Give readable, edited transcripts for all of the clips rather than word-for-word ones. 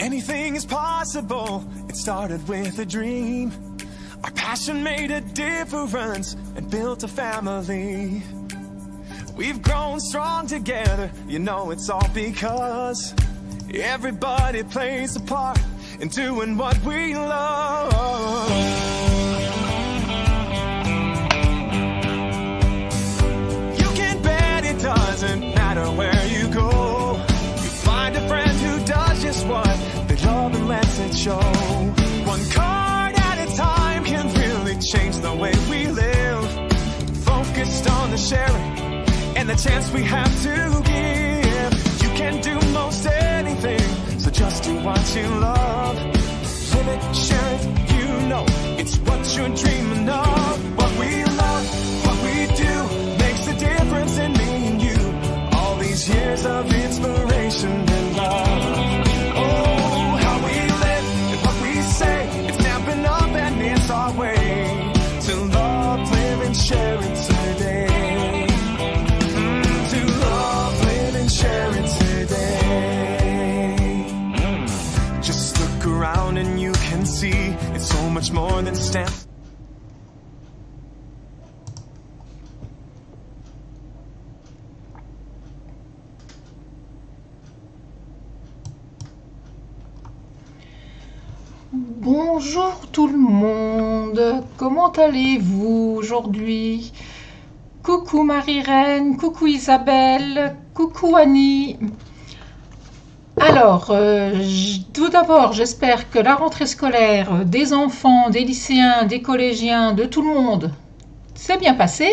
Anything is possible. It started with a dream. Our passion made a difference and built a family. We've grown strong together. You know it's all because everybody plays a part in doing what we love. You can bet it doesn't matter where you go. You find a friend who does just what they love and lets it show. One card at a time can really change the way we live. Focused on the sharing and the chance we have to give. You can do most anything, so just do what you love. Live it, share it, you know it's what you're dreaming of. What we love, what we do, makes a difference in me and you. All these years of inspiration and love. Oh, how we live and what we say, it's stepping up and it's our way to love, live and share it today. Around and you can see it's so much more than stamps. Bonjour tout le monde, comment allez-vous aujourd'hui? Coucou Marie-Reine, coucou Isabelle, coucou Annie. Alors, tout d'abord, j'espère que la rentrée scolaire des enfants, des lycéens, des collégiens, de tout le monde s'est bien passée.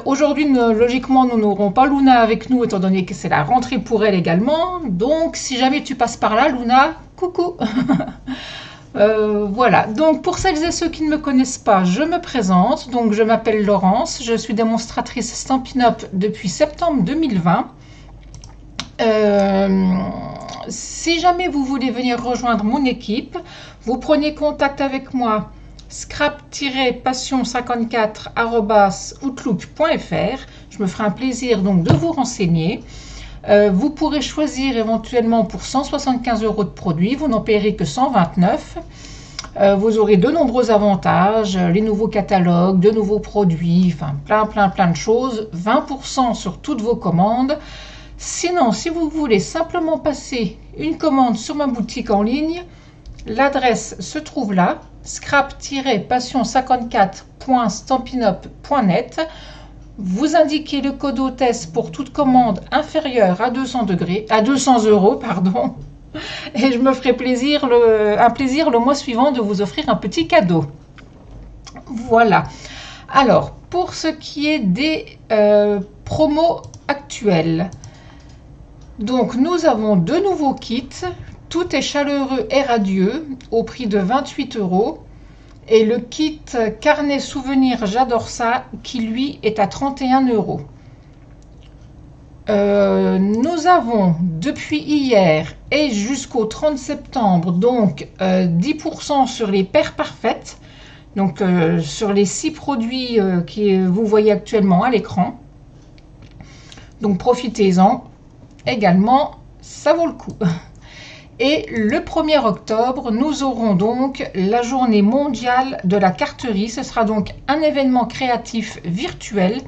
Aujourd'hui, logiquement, nous n'aurons pas Luna avec nous, étant donné que c'est la rentrée pour elle également. Donc, si jamais tu passes par là, Luna, coucou. Voilà, donc pour celles et ceux qui ne me connaissent pas, je me présente. Donc, je m'appelle Laurence, je suis démonstratrice Stampin' Up depuis septembre 2020. Si jamais vous voulez venir rejoindre mon équipe, vous prenez contact avec moi scrap-passion54@outlook.fr. Je me ferai un plaisir donc de vous renseigner. Vous pourrez choisir éventuellement pour 175 € de produits, vous n'en paierez que 129. Vous aurez de nombreux avantages, les nouveaux catalogues, de nouveaux produits, enfin plein de choses, 20% sur toutes vos commandes. Sinon, si vous voulez simplement passer une commande sur ma boutique en ligne, l'adresse se trouve là, scrap-passion54.stampinup.net. Vous indiquez le code hôtesse pour toute commande inférieure à 200 €, pardon, et je me ferai un plaisir le mois suivant de vous offrir un petit cadeau. Voilà. Alors, pour ce qui est des promos actuels, donc nous avons deux nouveaux kits. Tout est chaleureux et radieux au prix de 28 € et le kit carnet souvenir j'adore ça qui lui est à 31 €. Nous avons depuis hier et jusqu'au 30 septembre donc 10% sur les paires parfaites, donc sur les 6 produits que vous voyez actuellement à l'écran. Donc profitez-en également, ça vaut le coup. Et le 1er octobre, nous aurons donc la journée mondiale de la carterie. Ce sera donc un événement créatif virtuel,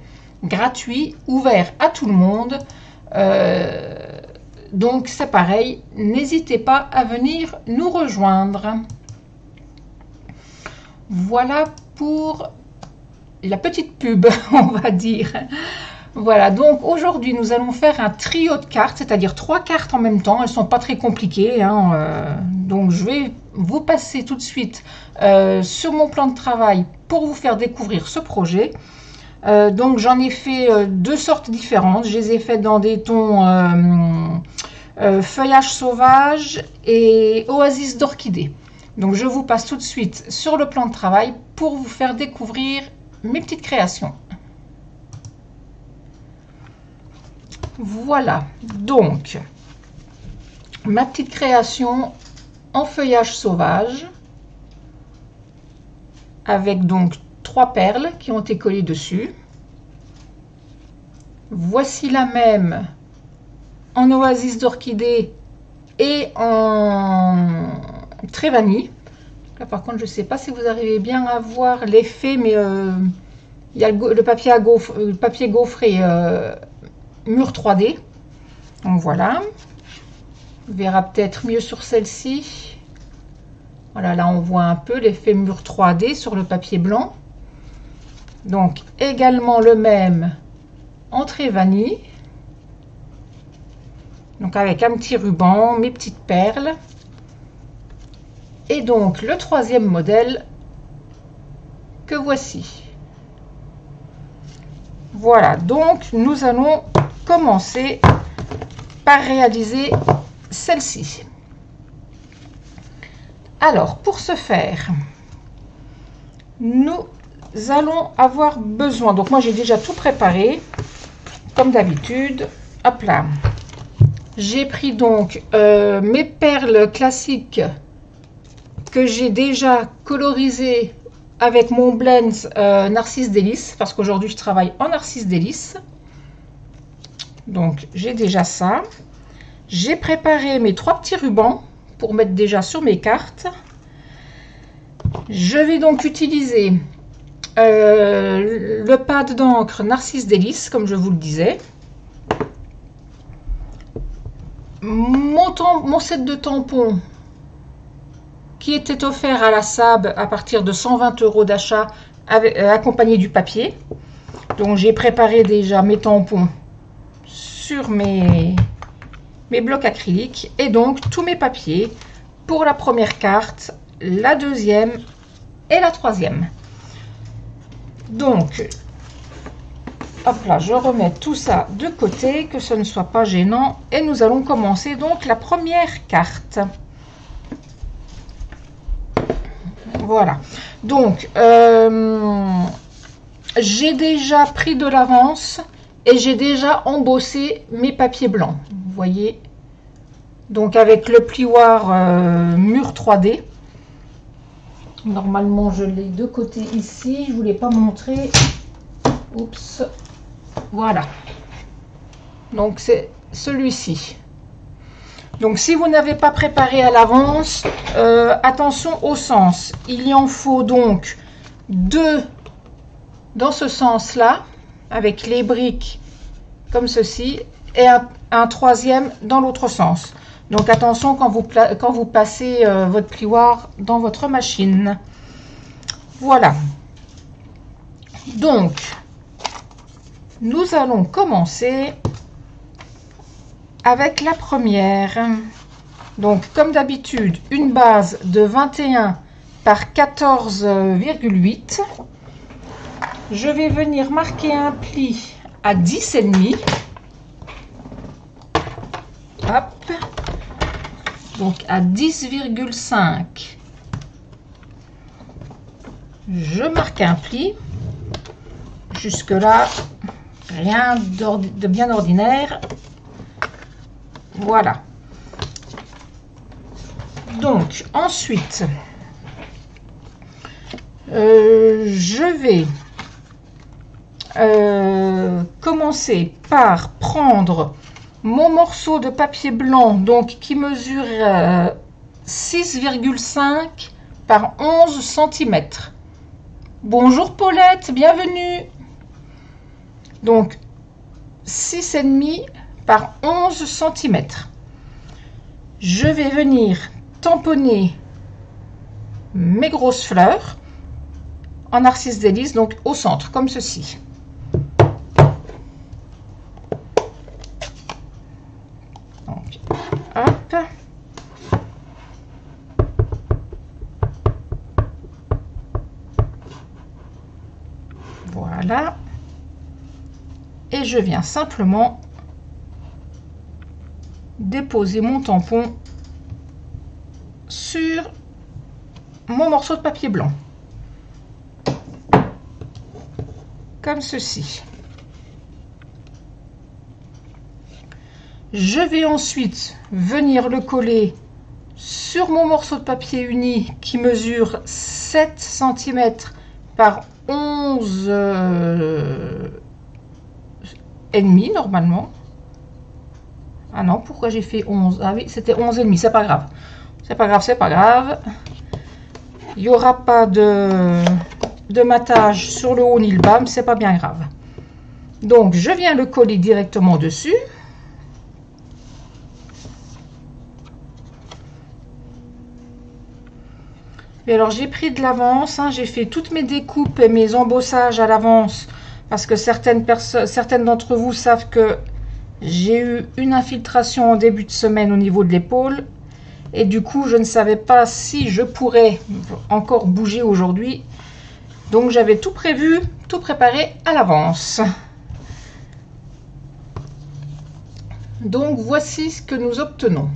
gratuit, ouvert à tout le monde. Donc c'est pareil, n'hésitez pas à venir nous rejoindre. Voilà pour la petite pub, on va dire. Voilà, donc aujourd'hui nous allons faire un trio de cartes, c'est-à-dire 3 cartes en même temps. Elles ne sont pas très compliquées, hein, donc je vais vous passer tout de suite sur mon plan de travail pour vous faire découvrir ce projet. Donc j'en ai fait 2 sortes différentes. Je les ai faites dans des tons feuillage sauvage et oasis d'orchidée. Donc je vous passe tout de suite sur le plan de travail pour vous faire découvrir mes petites créations. Voilà, donc ma petite création en feuillage sauvage avec donc 3 perles qui ont été collées dessus. Voici la même en oasis d'orchidée et en Trevani. Là par contre je ne sais pas si vous arrivez bien à voir l'effet, mais il y a le papier gaufré mur 3D. Donc voilà, on verra peut-être mieux sur celle-ci. Voilà, là on voit un peu l'effet mur 3D sur le papier blanc. Donc également le même en Trevani. Donc avec un petit ruban, mes petites perles. Et donc le troisième modèle que voici. Voilà, donc nous allons commencer par réaliser celle-ci. Alors pour ce faire, nous allons avoir besoin, donc moi j'ai déjà tout préparé comme d'habitude. Hop là, j'ai pris donc mes perles classiques que j'ai déjà colorisées avec mon blend Narcisse Délice, parce qu'aujourd'hui je travaille en Narcisse Délice. Donc j'ai déjà ça. J'ai préparé mes 3 petits rubans pour mettre déjà sur mes cartes. Je vais donc utiliser le pad d'encre Narcisse Délice, comme je vous le disais. Mon set de tampons qui était offert à la SAB à partir de 120 € d'achat, accompagné du papier. Donc j'ai préparé déjà mes tampons sur mes blocs acryliques et donc tous mes papiers pour la première carte, la deuxième et la troisième. Donc hop là, je remets tout ça de côté, que ce ne soit pas gênant, et nous allons commencer donc la première carte. Voilà, donc j'ai déjà pris de l'avance et j'ai déjà embossé mes papiers blancs, vous voyez, donc avec le plioir mur 3D. Normalement je l'ai de côté ici, je ne vous l'ai pas montré. Oups, voilà, donc c'est celui-ci. Donc si vous n'avez pas préparé à l'avance, attention au sens. Il y en faut donc 2 dans ce sens-là, avec les briques comme ceci, et un troisième dans l'autre sens. Donc attention quand vous passez votre plioir dans votre machine. Voilà. Donc, nous allons commencer avec la première. Donc comme d'habitude, une base de 21 par 14,8. Je vais venir marquer un pli à 10,5. Hop, donc à 10,5. Je marque un pli. Jusque là, rien de bien ordinaire. Voilà. Donc ensuite, je vais commencer par prendre mon morceau de papier blanc, donc qui mesure 6,5 par 11 cm. Bonjour Paulette, bienvenue. Donc 6,5 par 11 cm. Je vais venir tamponner mes grosses fleurs en Narcisse Délice, donc au centre, comme ceci. Donc, hop. Voilà. Et je viens simplement déposer mon tampon sur mon morceau de papier blanc, comme ceci. Je vais ensuite venir le coller sur mon morceau de papier uni qui mesure 7 cm par 11 et demi normalement. Ah non, pourquoi j'ai fait 11? Ah oui, c'était 11,5, c'est pas grave. C'est pas grave, c'est pas grave. Il n'y aura pas de matage sur le haut ni le bas, mais c'est pas bien grave. Donc, je viens le coller directement dessus. Et alors, j'ai pris de l'avance, hein, j'ai fait toutes mes découpes et mes embossages à l'avance, parce que certaines d'entre vous savent que j'ai eu une infiltration en début de semaine au niveau de l'épaule. Et du coup, je ne savais pas si je pourrais encore bouger aujourd'hui. Donc, j'avais tout prévu, tout préparé à l'avance. Donc, voici ce que nous obtenons.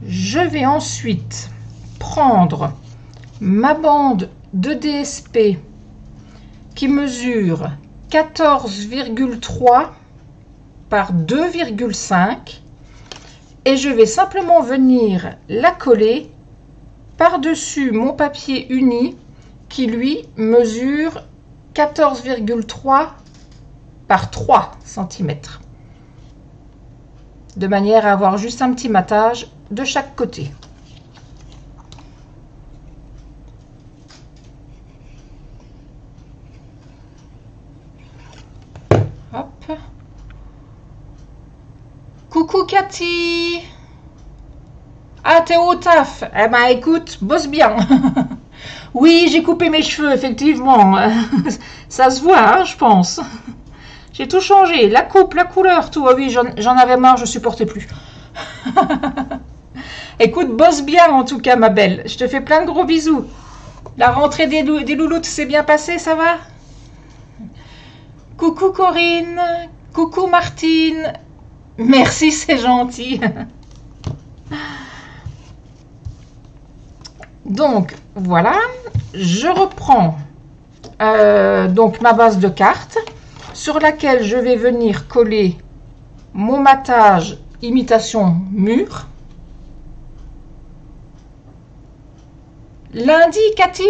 Je vais ensuite prendre ma bande de DSP qui mesure 14,3 par 2,5 et je vais simplement venir la coller par-dessus mon papier uni qui lui mesure 14,3 par 3 cm. De manière à avoir juste un petit matage de chaque côté. Hop. Coucou Cathy. Ah, t'es au taf. Eh ben écoute, bosse bien. Oui, j'ai coupé mes cheveux, effectivement. Ça se voit, hein, je pense. J'ai tout changé. La coupe, la couleur, tout. Ah oui, j'en avais marre, je supportais plus. Écoute, bosse bien en tout cas, ma belle. Je te fais plein de gros bisous. La rentrée des louloutes s'est bien passée, ça va? Coucou Corinne. Coucou Martine. Merci, c'est gentil. Donc, voilà. Je reprends donc ma base de carte sur laquelle je vais venir coller mon matage imitation mur. Lundi, Cathy?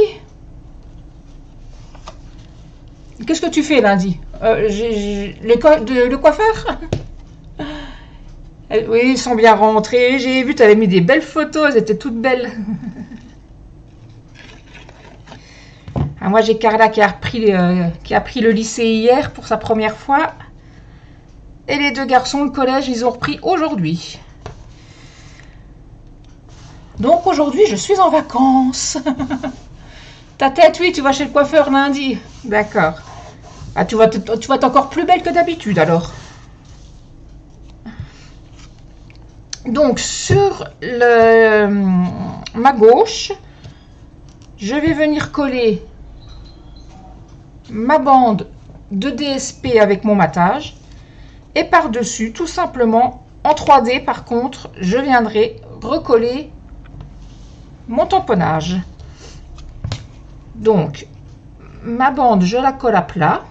Qu'est-ce que tu fais lundi? Le coiffeur? Oui, ils sont bien rentrés. J'ai vu, tu avais mis des belles photos, elles étaient toutes belles. Ah, moi, j'ai Carla qui a pris le lycée hier pour sa première fois. Et les deux garçons, le collège, ils ont repris aujourd'hui. Donc aujourd'hui, je suis en vacances. Ta tête, oui, tu vas chez le coiffeur lundi. D'accord. Ah, tu vas être encore plus belle que d'habitude alors. Donc sur ma gauche, je vais venir coller ma bande de DSP avec mon matage. Et par-dessus, tout simplement, en 3D par contre, je viendrai recoller mon tamponnage. Donc, ma bande, je la colle à plat.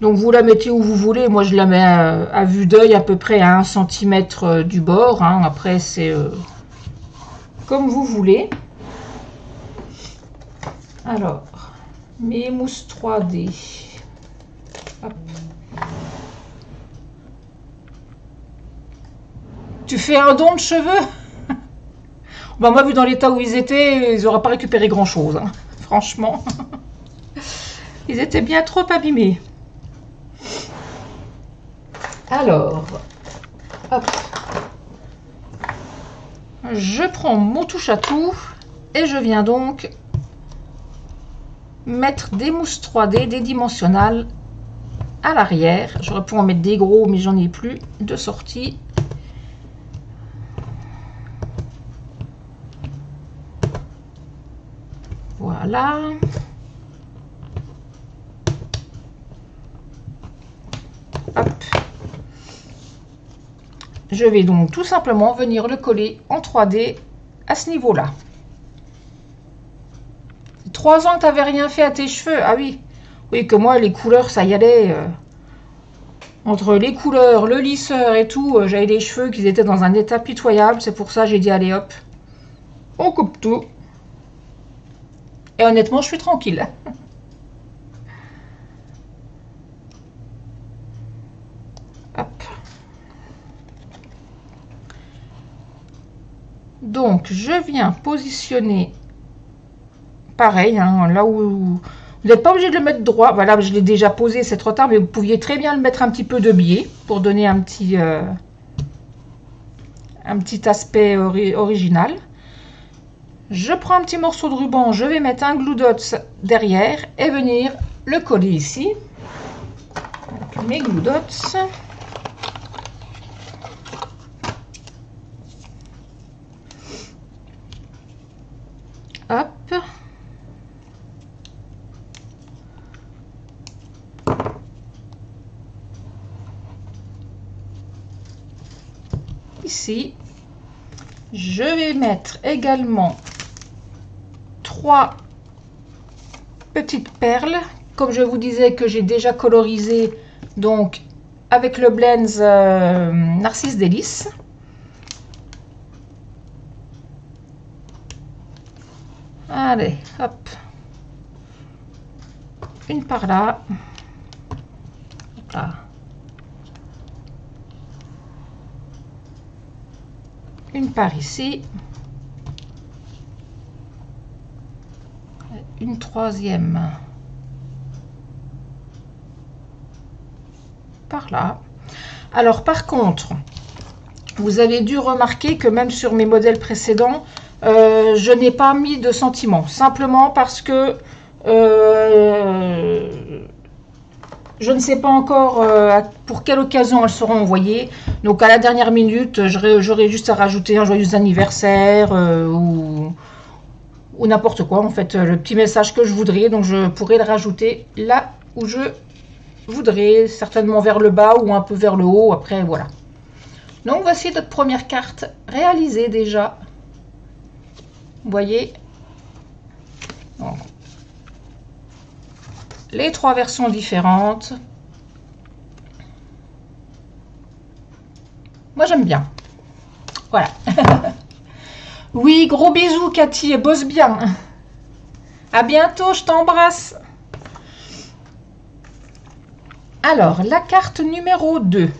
Donc, vous la mettez où vous voulez. Moi, je la mets à vue d'œil à peu près à 1 cm du bord. Hein. Après, c'est comme vous voulez. Alors, mes mousses 3D. Hop. Tu fais un don de cheveux? Ben moi, vu dans l'état où ils étaient, ils n'auraient pas récupéré grand-chose. Hein. Franchement. Ils étaient bien trop abîmés. Alors, hop. Je prends mon touche à tout et je viens donc mettre des mousses 3D, des dimensionnales à l'arrière. J'aurais pu en mettre des gros, mais j'en ai plus de sortie. Voilà. Hop. Je vais donc tout simplement venir le coller en 3D à ce niveau-là. 3 ans que tu n'avais rien fait à tes cheveux. Ah oui. Oui, que moi, les couleurs, ça y allait. Entre les couleurs, le lisseur et tout, j'avais les cheveux qui étaient dans un état pitoyable. C'est pour ça que j'ai dit, allez hop, on coupe tout. Et honnêtement, je suis tranquille. Hop. Donc, je viens positionner pareil, hein, là où vous n'êtes pas obligé de le mettre droit. Voilà, je l'ai déjà posé, c'est trop tard, mais vous pouviez très bien le mettre un petit peu de biais pour donner un petit aspect original. Je prends un petit morceau de ruban, je vais mettre un glue dots derrière et venir le coller ici. Donc, mes glue dots. Hop. Ici, je vais mettre également 3 petites perles, comme je vous disais que j'ai déjà colorisé donc avec le Blends Narcisse Délice. Allez, hop, une par là, là. Une par ici, une troisième par là. Alors par contre, vous avez dû remarquer que même sur mes modèles précédents, je n'ai pas mis de sentiments, simplement parce que je ne sais pas encore pour quelle occasion elles seront envoyées. Donc à la dernière minute, j'aurai juste à rajouter un joyeux anniversaire ou n'importe quoi. En fait, le petit message que je voudrais. Donc je pourrais le rajouter là où je voudrais, certainement vers le bas ou un peu vers le haut. Après, voilà. Donc voici notre première carte réalisée déjà. Vous voyez. Donc, les 3 versions différentes. Moi, j'aime bien. Voilà. Oui, gros bisous, Cathy, et bosse bien. À bientôt, je t'embrasse. Alors, la carte numéro 2.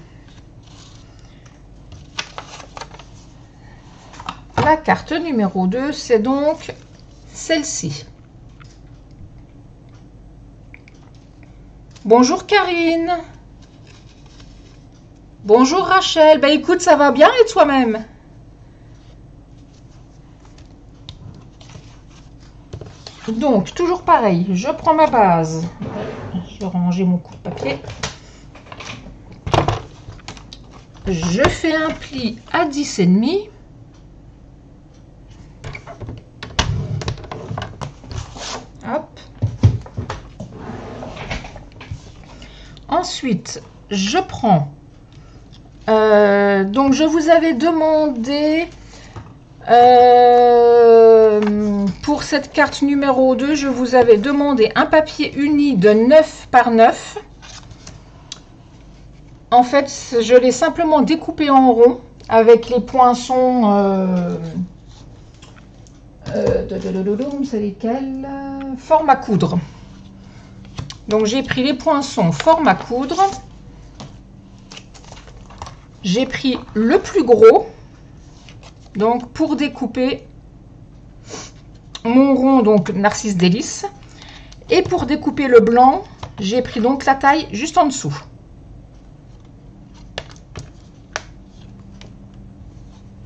La carte numéro 2, c'est donc celle-ci. Bonjour Karine. Bonjour Rachel. Bah écoute, ça va bien et toi-même? Donc, toujours pareil, je prends ma base. Je vais ranger mon coup de papier. Je fais un pli à 10,5. Hop. Ensuite, je prends, donc je vous avais demandé, pour cette carte numéro 2, je vous avais demandé un papier uni de 9 par 9. En fait, je l'ai simplement découpé en rond avec les poinçons, c'est lesquels? Forme à coudre. Donc j'ai pris les poinçons forme à coudre, j'ai pris le plus gros, donc pour découper mon rond, donc Narcisse Délice, et pour découper le blanc, j'ai pris donc la taille juste en dessous.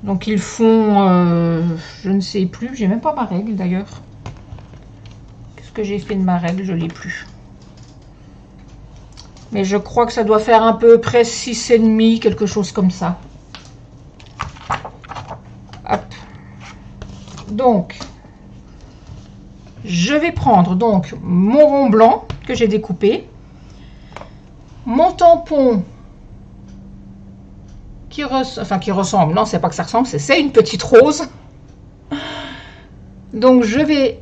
Donc ils font, je ne sais plus, j'ai même pas ma règle d'ailleurs. Qu'est-ce que j'ai fait de ma règle? Je l'ai plus. Mais je crois que ça doit faire à peu près 6,5, quelque chose comme ça. Hop. Donc, je vais prendre donc mon rond blanc que j'ai découpé, mon tampon qui ressemble, non, c'est pas que ça ressemble, c'est une petite rose. Donc, je vais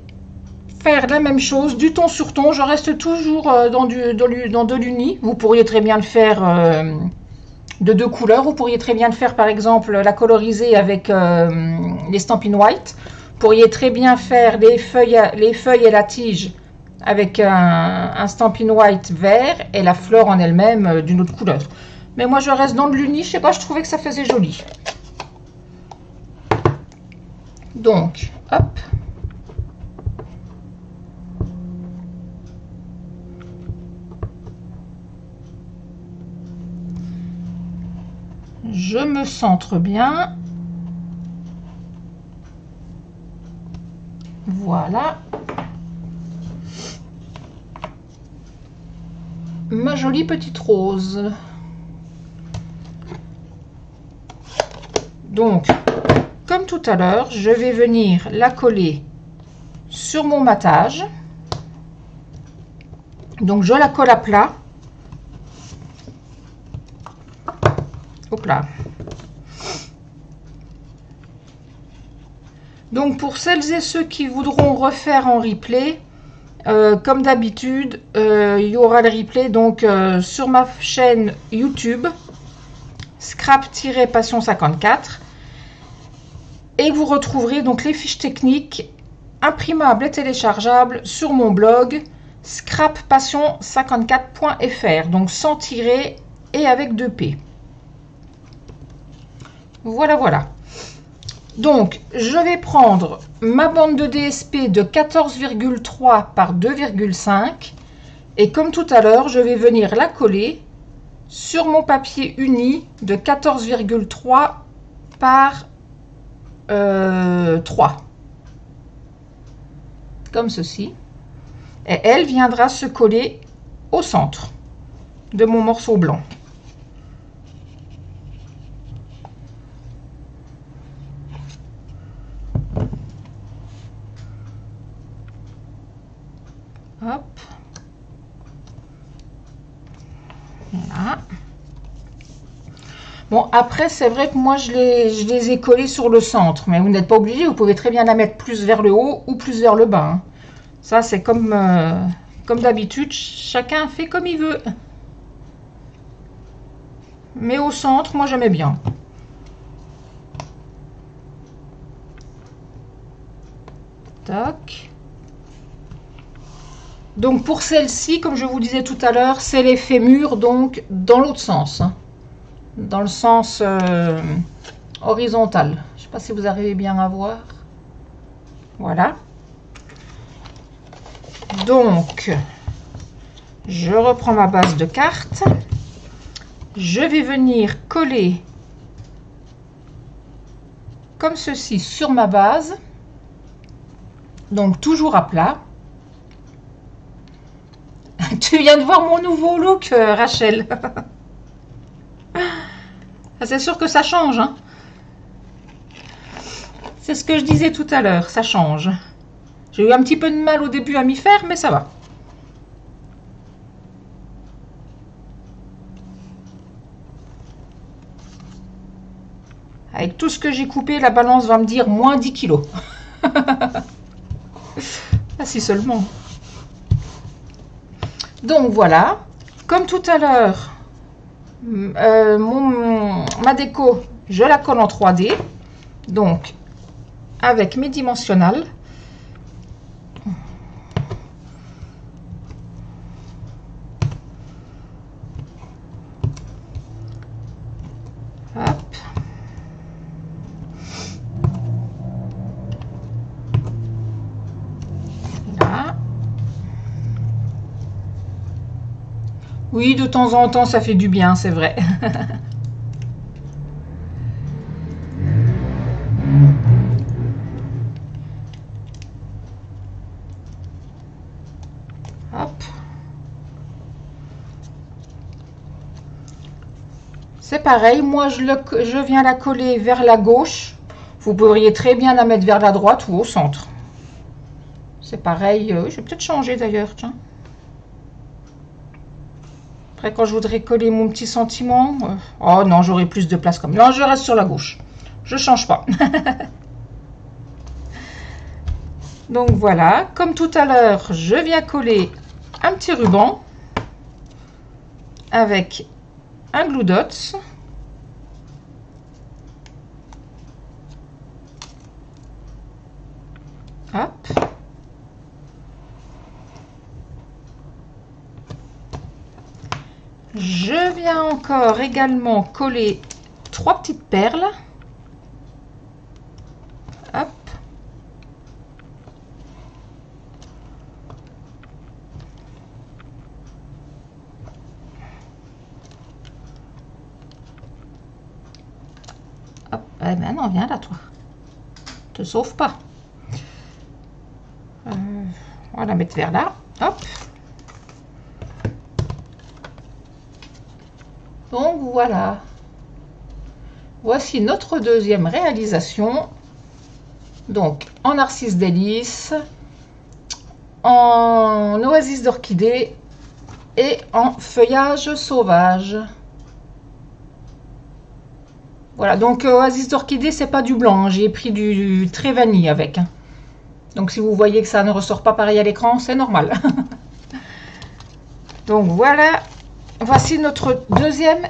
faire la même chose, du ton sur ton. Je reste toujours dans de l'uni. Vous pourriez très bien le faire de 2 couleurs. Vous pourriez très bien le faire, par exemple, la coloriser avec les Stampin' White. pourriez très bien faire les feuilles et la tige avec un Stampin' White vert et la fleur en elle-même d'une autre couleur. Mais moi je reste dans de l'uni, je sais pas, je trouvais que ça faisait joli. Donc, hop. Je me centre bien. Voilà. Ma jolie petite rose. Donc, comme tout à l'heure, je vais venir la coller sur mon matage. Donc, je la colle à plat. Hop là. Donc, pour celles et ceux qui voudront refaire en replay, comme d'habitude, il y aura le replay donc sur ma chaîne YouTube Scrap-Passion 54 et vous retrouverez donc les fiches techniques imprimables et téléchargeables sur mon blog scrappassion54.fr, donc sans tirer et avec 2 P. Voilà, voilà. Donc, je vais prendre ma bande de DSP de 14,3 par 2,5 et comme tout à l'heure, je vais venir la coller sur mon papier uni de 14,3 par 3. Comme ceci. Et elle viendra se coller au centre de mon morceau blanc. Hop. Voilà. Bon, après, c'est vrai que moi, je les ai collés sur le centre. Mais vous n'êtes pas obligé. Vous pouvez très bien la mettre plus vers le haut ou plus vers le bas. Hein. Ça, c'est comme d'habitude. Chacun fait comme il veut. Mais au centre, moi, j'aimais bien. Tac. Donc pour celle-ci, comme je vous disais tout à l'heure, c'est l'effet mur, donc dans l'autre sens. Hein. Dans le sens horizontal. Je ne sais pas si vous arrivez bien à voir. Voilà. Donc, je reprends ma base de carte. Je vais venir coller comme ceci sur ma base. Donc toujours à plat. Tu viens de voir mon nouveau look, Rachel. C'est sûr que ça change. Hein. C'est ce que je disais tout à l'heure, ça change. J'ai eu un petit peu de mal au début à m'y faire, mais ça va. Avec tout ce que j'ai coupé, la balance va me dire moins 10 kilos. Ah, si seulement. Donc voilà, comme tout à l'heure, ma déco, je la colle en 3D, donc avec mes dimensionnels. Hop. Là. Oui, de temps en temps, ça fait du bien, c'est vrai. Hop. C'est pareil, moi je viens la coller vers la gauche. Vous pourriez très bien la mettre vers la droite ou au centre. C'est pareil, je vais peut-être changer d'ailleurs, tiens. Après, quand je voudrais coller mon petit sentiment... oh non, j'aurai plus de place comme... Non, je reste sur la gauche. Je ne change pas. Donc voilà, comme tout à l'heure, je viens coller un petit ruban avec un glue dots. Hop. Je viens encore également coller 3 petites perles. Hop. Hop. Eh ben non, viens là toi. Te sauve pas. On va la mettre vers là. Hop. Donc voilà. Voici notre deuxième réalisation. Donc en narcisse délice, en oasis d'orchidée et en feuillage sauvage. Voilà, donc oasis d'orchidée, c'est pas du blanc, hein. J'ai pris du très vanille avec. Hein. Donc si vous voyez que ça ne ressort pas pareil à l'écran, c'est normal. Donc voilà, voici notre deuxième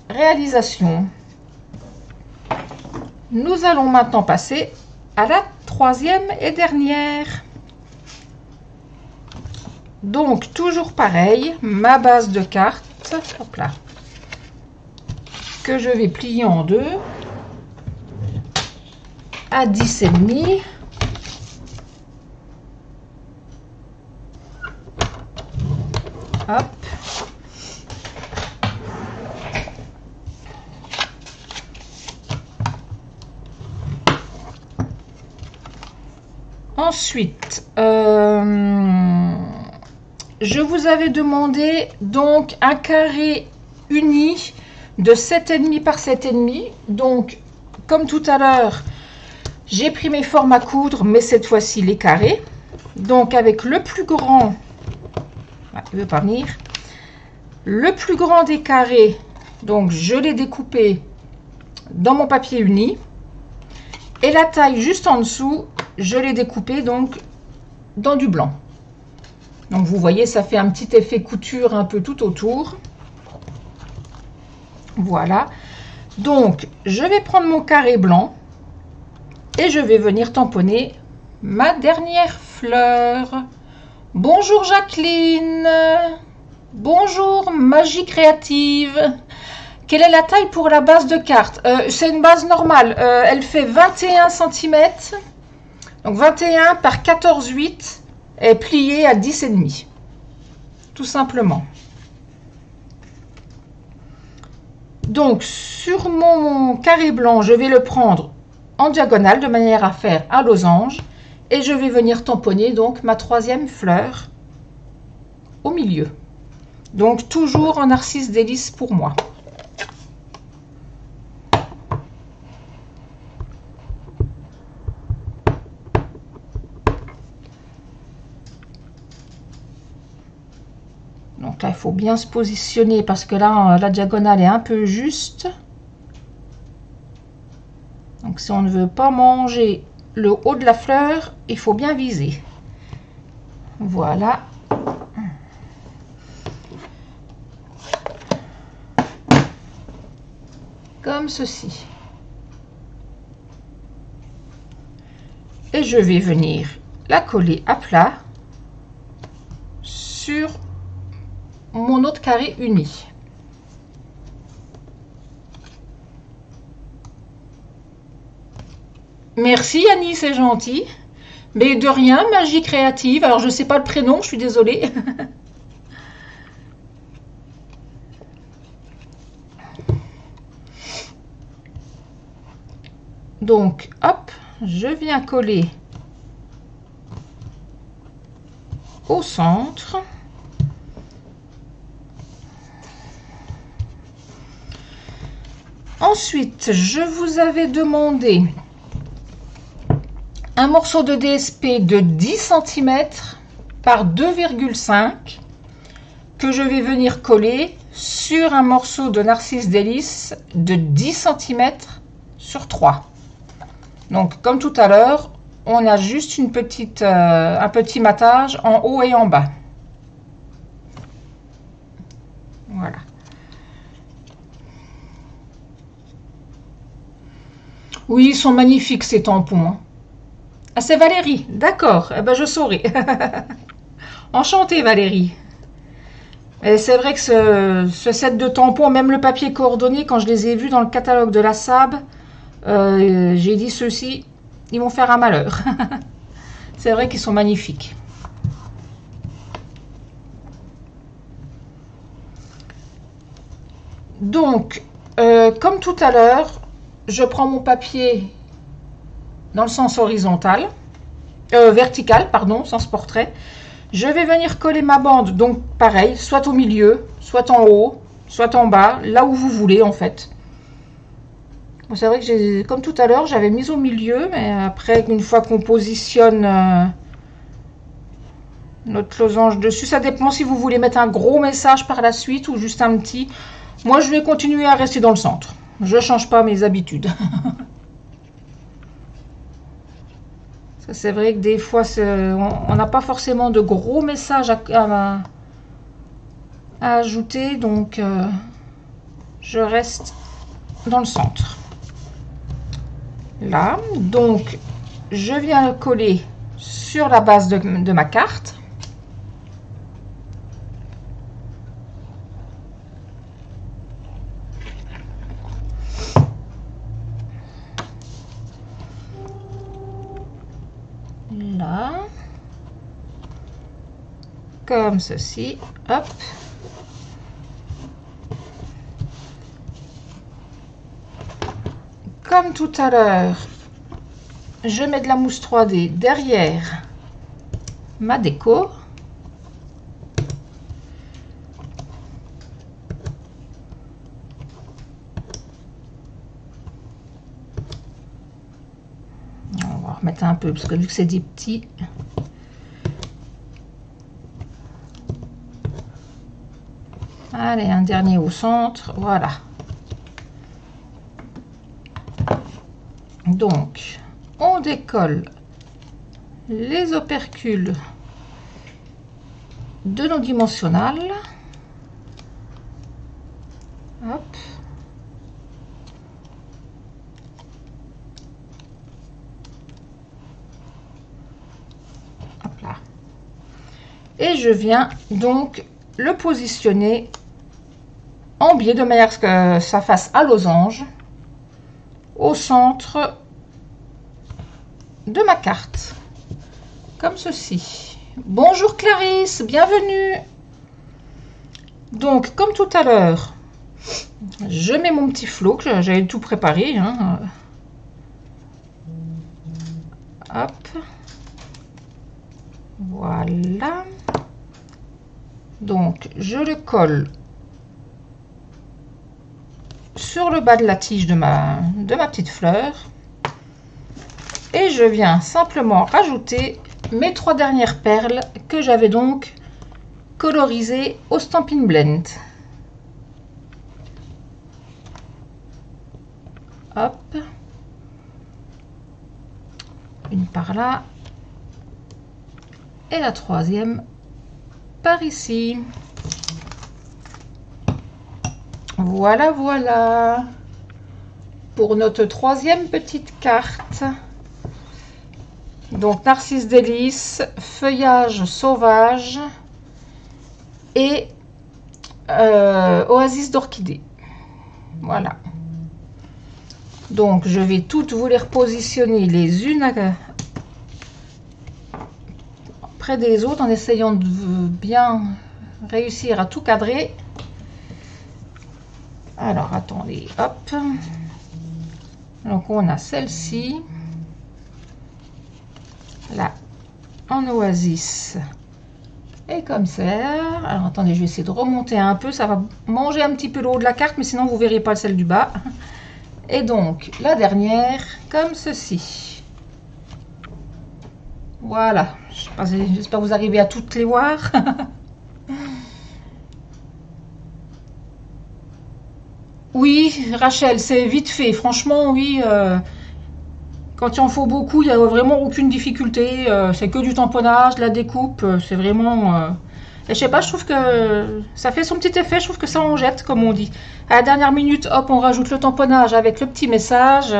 réalisation. Nous allons maintenant passer à la troisième et dernière. Donc toujours pareil, ma base de cartes, hop là, que je vais plier en deux à 10,5. Hop. Ensuite, je vous avais demandé donc un carré uni de 7,5 par 7,5. Donc, comme tout à l'heure, j'ai pris mes formes à coudre, mais cette fois-ci les carrés. Donc, avec le plus grand, il ne veut pas venir, le plus grand des carrés, donc je l'ai découpé dans mon papier uni. Et la taille juste en dessous, je l'ai découpé donc dans du blanc. Donc vous voyez, ça fait un petit effet couture un peu tout autour. Voilà. Donc je vais prendre mon carré blanc et je vais venir tamponner ma dernière fleur. Bonjour Jacqueline. Bonjour Magie Créative. Quelle est la taille pour la base de carte? C'est une base normale. Elle fait 21 cm. Donc 21 par 14,8 est pliée à 10,5. Tout simplement. Donc sur mon carré blanc, je vais le prendre en diagonale de manière à faire un losange. Et je vais venir tamponner donc ma troisième fleur au milieu. Donc toujours en narcisse délice pour moi. Donc là, il faut bien se positionner parce que là, la diagonale est un peu juste. Donc si on ne veut pas manger le haut de la fleur, il faut bien viser. Voilà. Comme ceci. Et je vais venir la coller à plat sur mon autre carré uni. Merci Annie, c'est gentil. Mais de rien, Magie Créative. Alors je sais pas le prénom, je suis désolée. Donc hop, je viens coller au centre. Ensuite, je vous avais demandé un morceau de DSP de 10 cm par 2,5 que je vais venir coller sur un morceau de narcisse délice de 10 cm sur 3. Donc comme tout à l'heure, on a juste une petite, un petit matage en haut et en bas. Voilà. Oui, ils sont magnifiques ces tampons. Hein. Ah, c'est Valérie, d'accord, eh ben, je saurai. Enchantée Valérie. Et c'est vrai que ce set de tampons, même le papier coordonné, quand je les ai vus dans le catalogue de la SAB, j'ai dit ceux-ci, ils vont faire un malheur. C'est vrai qu'ils sont magnifiques. Donc, comme tout à l'heure, je prends mon papier dans le sens horizontal, vertical, pardon, sens portrait. Je vais venir coller ma bande, donc pareil, soit au milieu, soit en haut, soit en bas, là où vous voulez en fait. Bon, c'est vrai que comme tout à l'heure, j'avais mis au milieu, mais après, une fois qu'on positionne notre losange dessus, ça dépend si vous voulez mettre un gros message par la suite ou juste un petit. Moi, je vais continuer à rester dans le centre. Je ne change pas mes habitudes. C'est vrai que des fois, on n'a pas forcément de gros messages à ajouter, donc je reste dans le centre. Là, donc, je viens coller sur la base de ma carte. Là, comme ceci, hop. Comme tout à l'heure, je mets de la mousse 3D derrière ma déco. On va remettre un peu parce que vu que c'est des petits. Allez, un dernier au centre, voilà. Donc, on décolle les opercules de nos dimensionnels. Hop. Hop là. Et je viens donc le positionner en biais de manière à ce que ça fasse un losange au centre de ma carte, comme ceci. Bonjour Clarisse, bienvenue. Donc, comme tout à l'heure, je mets mon petit flot, que j'avais tout préparé. Hein. Hop. Voilà. Donc, je le colle sur le bas de la tige de ma petite fleur. Et je viens simplement rajouter mes 3 dernières perles que j'avais donc colorisées au Stampin' Blend. Hop. Une par là. Et la 3e par ici. Voilà, voilà. Pour notre 3e petite carte. Donc, Narcisse Délice, Feuillage Sauvage et Oasis d'Orchidée. Voilà. Donc, je vais toutes vous les repositionner les unes près des autres en essayant de bien réussir à tout cadrer. Alors, attendez, hop. Donc, on a celle-ci. Là, en oasis. Et comme ça. Alors, attendez, je vais essayer de remonter un peu. Ça va manger un petit peu le haut de la carte, mais sinon, vous ne verrez pas celle du bas. Et donc, la dernière, comme ceci. Voilà. J'espère que vous arrivez à toutes les voir. Oui, Rachel, c'est vite fait. Franchement, oui. Quand il en faut beaucoup, il n'y a vraiment aucune difficulté. C'est que du tamponnage, de la découpe. C'est vraiment... Et je sais pas, je trouve que ça fait son petit effet. Je trouve que ça en jette, comme on dit. À la dernière minute, hop, on rajoute le tamponnage avec le petit message.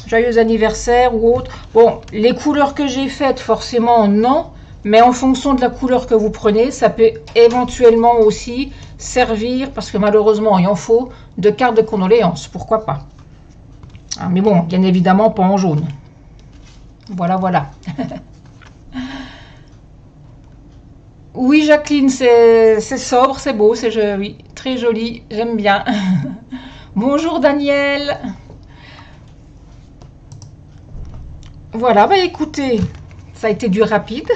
joyeux anniversaire ou autre. Bon, les couleurs que j'ai faites, forcément, non. Mais en fonction de la couleur que vous prenez, ça peut éventuellement aussi servir, parce que malheureusement, il en faut, de carte de condoléances. Pourquoi pas? Ah, mais bon, bien évidemment, pas en jaune. Voilà, voilà. Oui, Jacqueline, c'est sobre, c'est beau, c'est oui, très joli, j'aime bien. Bonjour Daniel. Voilà, bah écoutez, ça a été du rapide.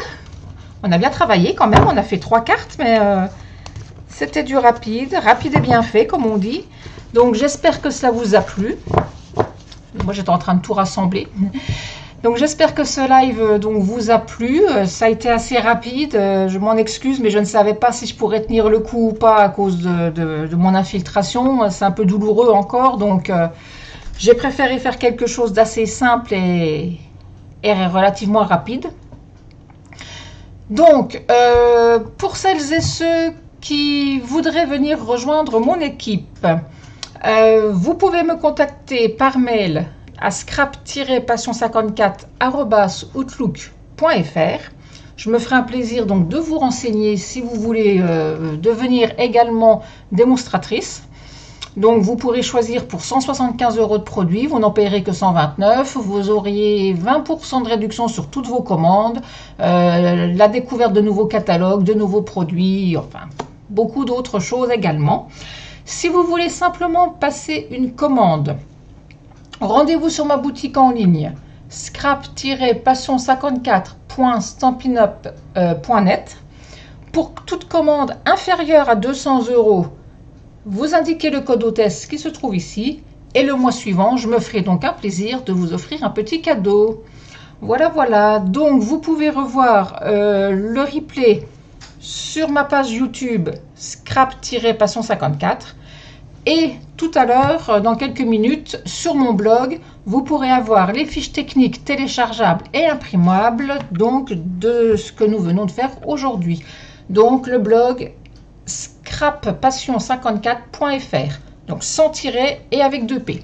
On a bien travaillé quand même, on a fait 3 cartes, mais c'était du rapide et bien fait, comme on dit. Donc j'espère que ça vous a plu. Moi j'étais en train de tout rassembler. Donc j'espère que ce live donc, vous a plu. Ça a été assez rapide, je m'en excuse, mais je ne savais pas si je pourrais tenir le coup ou pas à cause de mon infiltration. C'est un peu douloureux encore, donc j'ai préféré faire quelque chose d'assez simple et relativement rapide. Donc, pour celles et ceux qui voudraient venir rejoindre mon équipe, vous pouvez me contacter par mail à scrap-passion54@outlook.fr. Je me ferai un plaisir donc de vous renseigner si vous voulez devenir également démonstratrice. Donc vous pourrez choisir pour 175 € de produits, vous n'en payerez que 129, vous auriez 20% de réduction sur toutes vos commandes, la découverte de nouveaux catalogues, de nouveaux produits, enfin beaucoup d'autres choses également. Si vous voulez simplement passer une commande, rendez-vous sur ma boutique en ligne scrap-passion54.stampinup.net. Pour toute commande inférieure à 200 €, vous indiquez le code hôtesse qui se trouve ici et le mois suivant, je me ferai donc un plaisir de vous offrir un petit cadeau. Voilà, voilà. Donc, vous pouvez revoir le replay sur ma page YouTube scrap-passion54 et tout à l'heure, dans quelques minutes, sur mon blog, vous pourrez avoir les fiches techniques téléchargeables et imprimables donc de ce que nous venons de faire aujourd'hui. Donc, le blog scrap-passion54.fr, donc sans tiret et avec 2 P.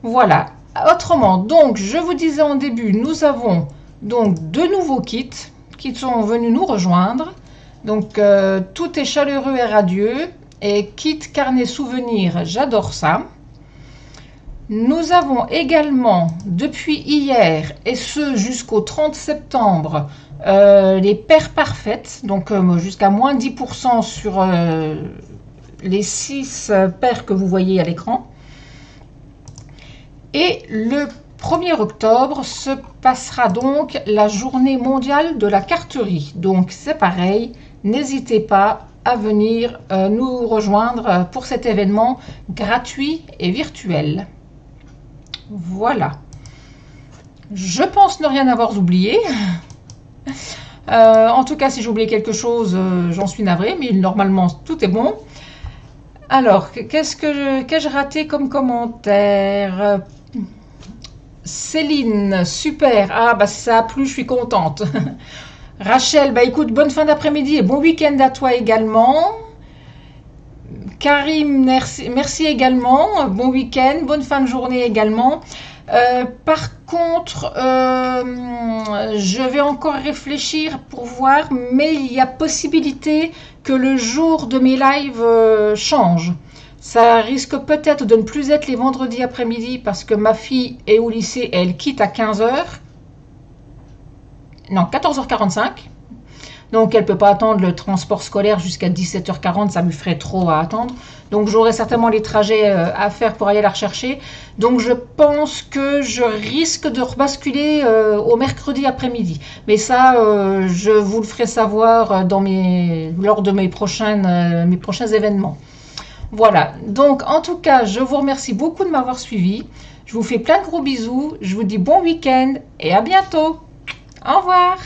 Voilà. Autrement, donc je vous disais en début, nous avons donc 2 nouveaux kits qui sont venus nous rejoindre. Donc tout est chaleureux et radieux et kit carnet souvenir, j'adore ça. Nous avons également depuis hier et ce jusqu'au 30 septembre les paires parfaites, donc jusqu'à moins 10% sur les 6 paires que vous voyez à l'écran. Et le 1er octobre se passera donc la journée mondiale de la carterie. Donc c'est pareil, n'hésitez pas à venir nous rejoindre pour cet événement gratuit et virtuel. Voilà. Je pense ne rien avoir oublié. En tout cas, si j'ai oublié quelque chose, j'en suis navrée, mais normalement, tout est bon. Alors, qu'ai-je raté comme commentaire? Céline, super. Ah, bah si ça a plu, je suis contente. Rachel, bah écoute, bonne fin d'après-midi et bon week-end à toi également. Karim, merci également. Bon week-end, bonne fin de journée également. Par contre, je vais encore réfléchir pour voir, mais il y a possibilité que le jour de mes lives change. Ça risque peut-être de ne plus être les vendredis après-midi parce que ma fille est au lycée et elle quitte à 15 h. Non, 14h45. Donc, elle ne peut pas attendre le transport scolaire jusqu'à 17h40. Ça lui ferait trop à attendre. Donc, j'aurai certainement les trajets à faire pour aller la rechercher. Donc, je pense que je risque de rebasculer au mercredi après-midi. Mais ça, je vous le ferai savoir lors de mes prochains événements. Voilà. Donc, en tout cas, je vous remercie beaucoup de m'avoir suivi. Je vous fais plein de gros bisous. Je vous dis bon week-end et à bientôt. Au revoir.